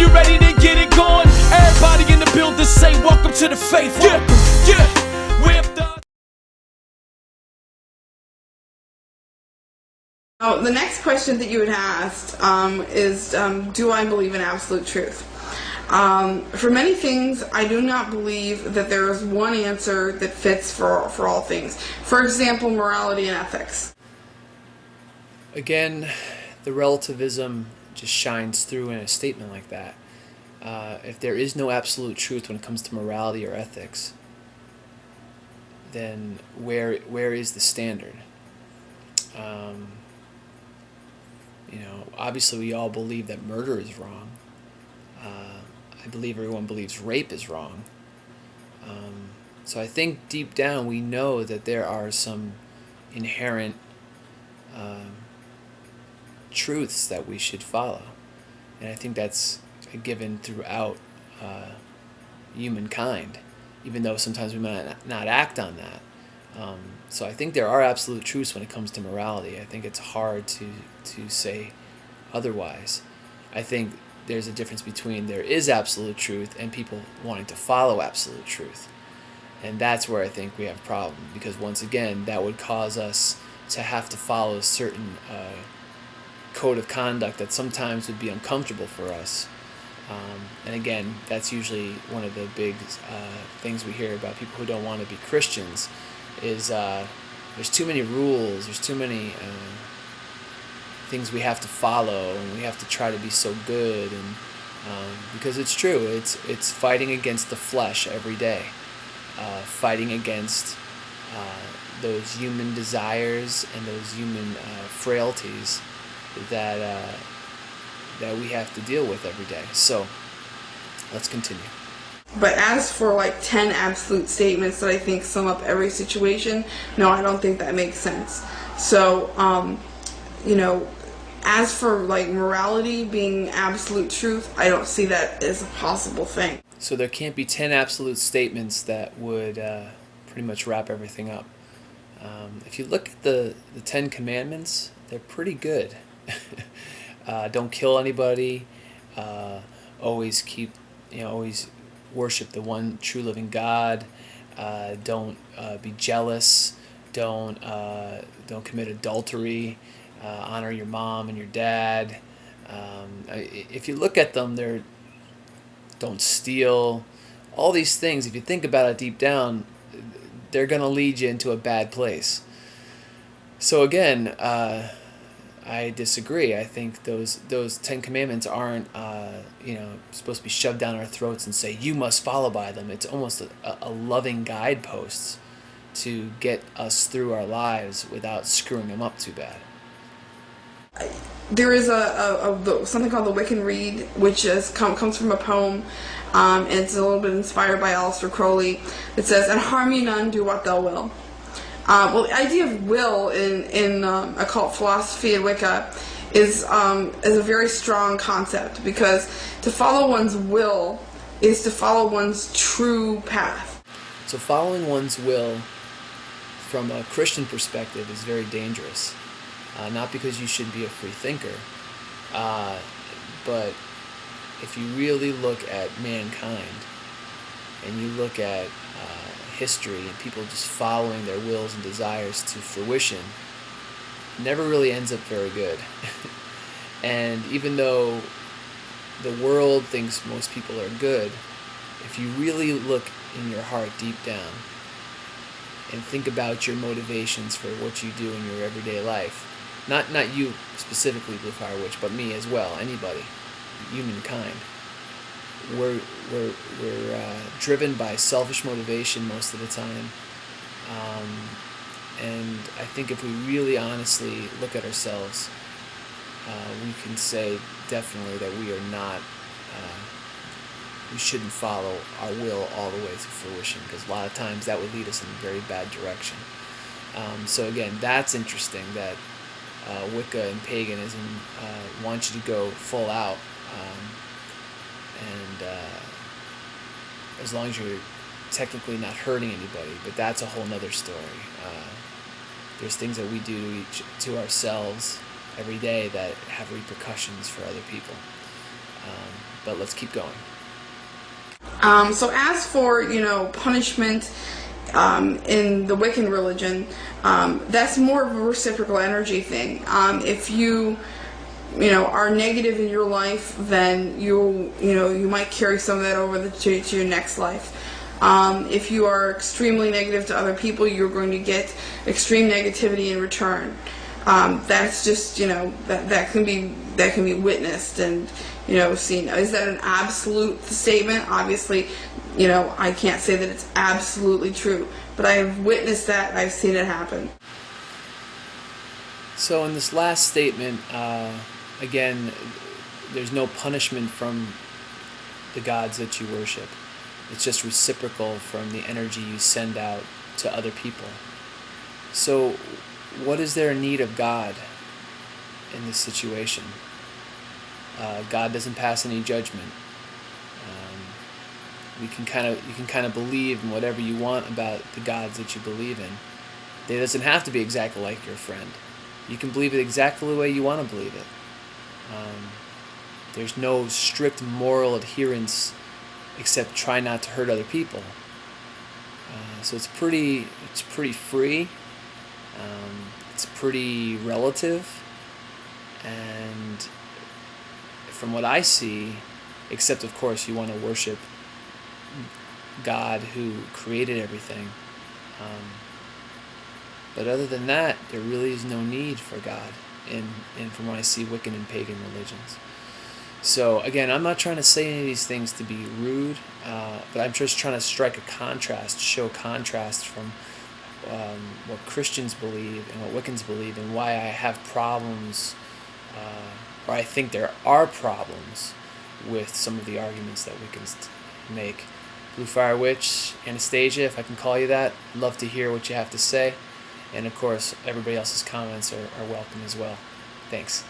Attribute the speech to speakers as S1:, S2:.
S1: If you're ready to get it going, everybody in the building say welcome to the faith. Yeah, we're the...
S2: Oh, the next question that you had asked is, do I believe in absolute truth? For many things, I do not believe that there is one answer that fits for all things. For example, morality and ethics.
S3: Again, the relativism just shines through in a statement like that. If there is no absolute truth when it comes to morality or ethics, then where is the standard? Obviously we all believe that murder is wrong. I believe everyone believes rape is wrong. So I think deep down we know that there are some inherent truths that we should follow. And I think that's a given throughout humankind, even though sometimes we might not act on that. So I think there are absolute truths when it comes to morality. I think it's hard to say otherwise. I think there's a difference between there is absolute truth and people wanting to follow absolute truth. And that's where I think we have a problem, because once again, that would cause us to have to follow a certain code of conduct that sometimes would be uncomfortable for us. And again, that's usually one of the big things we hear about people who don't want to be Christians is there's too many rules, there's too many things we have to follow, and we have to try to be so good, and because it's true, it's fighting against the flesh every day, fighting against those human desires and those human frailties that we have to deal with every day. So let's continue.
S2: But as for like 10 absolute statements that I think sum up every situation, no, I don't think that makes sense. So, as for like morality being absolute truth, I don't see that as a possible thing.
S3: So there can't be 10 absolute statements that would pretty much wrap everything up. If you look at the 10 commandments, they're pretty good. Don't kill anybody. Always worship the one true living God. Don't be jealous. Don't commit adultery. Honor your mom and your dad. If you look at them, don't steal. All these things, if you think about it deep down, they're going to lead you into a bad place. So again, I disagree. I think those 10 commandments aren't supposed to be shoved down our throats and say you must follow by them. It's almost a loving guidepost to get us through our lives without screwing them up too bad.
S2: There is something called the Wiccan Read, which comes from a poem, and it's a little bit inspired by Aleister Crowley. It says, "And harm ye none, do what thou will." Well, the idea of will in occult philosophy and Wicca is a very strong concept, because to follow one's will is to follow one's true path.
S3: So following one's will from a Christian perspective is very dangerous. Not because you should be a free thinker, but if you really look at mankind and you look at history and people just following their wills and desires to fruition, it never really ends up very good. And even though the world thinks most people are good, if you really look in your heart deep down and think about your motivations for what you do in your everyday life, not you specifically, Blue Fire Witch, but me as well, anybody, humankind, we're driven by selfish motivation most of the time, and I think if we really honestly look at ourselves, we can say definitely that we are not, we shouldn't follow our will all the way to fruition, because a lot of times that would lead us in a very bad direction. So again, that's interesting that Wicca and paganism want you to go full out, and as long as you're technically not hurting anybody, but that's a whole nother story. There's things that we do to ourselves every day that have repercussions for other people. but let's keep going.
S2: So as for, punishment in the Wiccan religion, that's more of a reciprocal energy thing. If you are negative in your life, then you might carry some of that over to your next life. If you are extremely negative to other people, you're going to get extreme negativity in return. That's just that can be witnessed and seen. Is that an absolute statement? Obviously, I can't say that it's absolutely true, but I have witnessed that. I've seen it happen.
S3: So in this last statement, again, there's no punishment from the gods that you worship. It's just reciprocal from the energy you send out to other people. So what is there a need of God in this situation? God doesn't pass any judgment. You can kind of believe in whatever you want about the gods that you believe in. It doesn't have to be exactly like your friend. You can believe it exactly the way you want to believe it. There's no strict moral adherence except try not to hurt other people. So it's pretty free. It's pretty relative, and from what I see, except of course you want to worship God who created everything. But other than that, there really is no need for God in from what I see Wiccan and pagan religions. So again, I'm not trying to say any of these things to be rude, but I'm just trying to strike a contrast, show contrast from what Christians believe and what Wiccans believe, and why I have problems, or I think there are problems with some of the arguments that Wiccans make. Blue Fire Witch, Anastasia, if I can call you that, I'd love to hear what you have to say. And of course, everybody else's comments are welcome as well. Thanks.